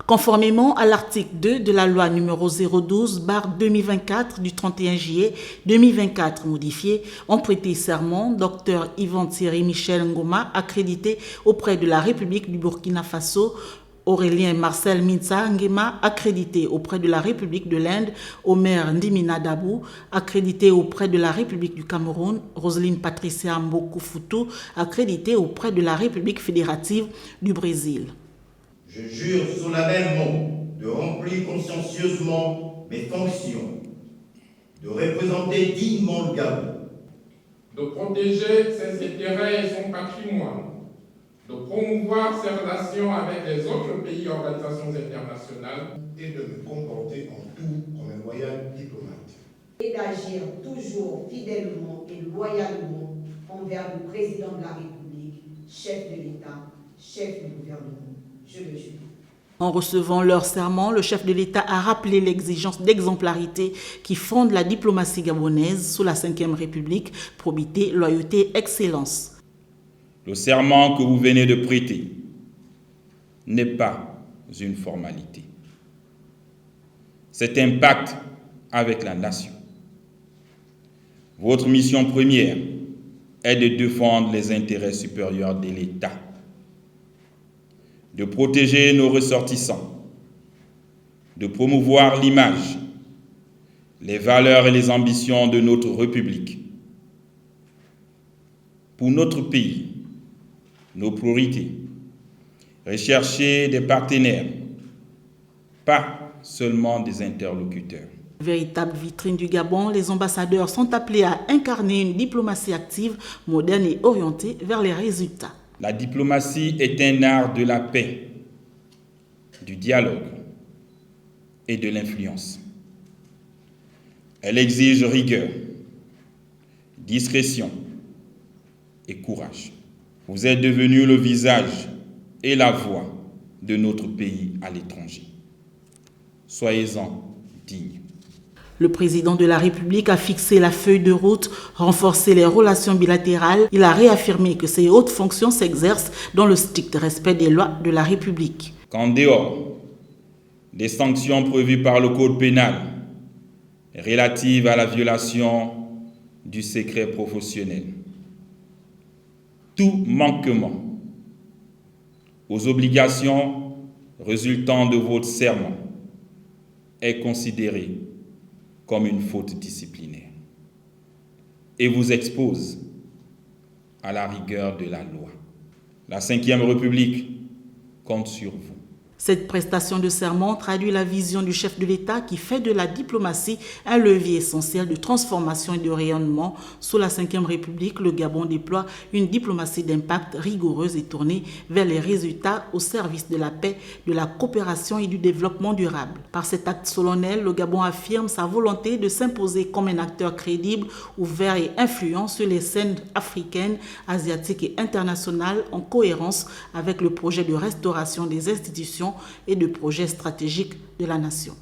Conformément à l'article 2 de la loi numéro 012/2024 du 31 juillet 2024 modifiée, ont prêté serment Dr Yvan Thierry Michel Ngoma, accrédité auprès de la République du Burkina Faso, Aurélien Marcel Mintsa Nguema, accrédité auprès de la République de l'Inde, Omer Ndimina Dabou, accrédité auprès de la République du Cameroun, Roselyne Patricia Mboku-Foutou, accrédité auprès de la République fédérative du Brésil. Je jure solennellement de remplir consciencieusement mes fonctions, de représenter dignement le Gabon, de protéger ses intérêts et son patrimoine, de promouvoir ses relations avec les autres pays et organisations internationales et de me comporter en tout comme un loyal diplomate. Et d'agir toujours fidèlement et loyalement envers le président de la République, chef de l'État, chef du gouvernement. Je le jure. En recevant leur serment, le chef de l'État a rappelé l'exigence d'exemplarité qui fonde la diplomatie gabonaise sous la Ve République, probité, loyauté, excellence. Le serment que vous venez de prêter n'est pas une formalité. C'est un pacte avec la nation. Votre mission première est de défendre les intérêts supérieurs de l'État, de protéger nos ressortissants, de promouvoir l'image, les valeurs et les ambitions de notre République. Pour notre pays, nos priorités, rechercher des partenaires, pas seulement des interlocuteurs. Véritable vitrine du Gabon, les ambassadeurs sont appelés à incarner une diplomatie active, moderne et orientée vers les résultats. La diplomatie est un art de la paix, du dialogue et de l'influence. Elle exige rigueur, discrétion et courage. Vous êtes devenu le visage et la voix de notre pays à l'étranger. Soyez-en dignes. Le président de la République a fixé la feuille de route, renforcé les relations bilatérales. Il a réaffirmé que ces hautes fonctions s'exercent dans le strict respect des lois de la République. Qu'en dehors des sanctions prévues par le Code pénal relatives à la violation du secret professionnel, tout manquement aux obligations résultant de votre serment est considéré comme une faute disciplinaire et vous expose à la rigueur de la loi. La Ve République compte sur vous. Cette prestation de serment traduit la vision du chef de l'État qui fait de la diplomatie un levier essentiel de transformation et de rayonnement. Sous la Ve République, le Gabon déploie une diplomatie d'impact rigoureuse et tournée vers les résultats au service de la paix, de la coopération et du développement durable. Par cet acte solennel, le Gabon affirme sa volonté de s'imposer comme un acteur crédible, ouvert et influent sur les scènes africaines, asiatiques et internationales en cohérence avec le projet de restauration des institutions et de projets stratégiques de la nation.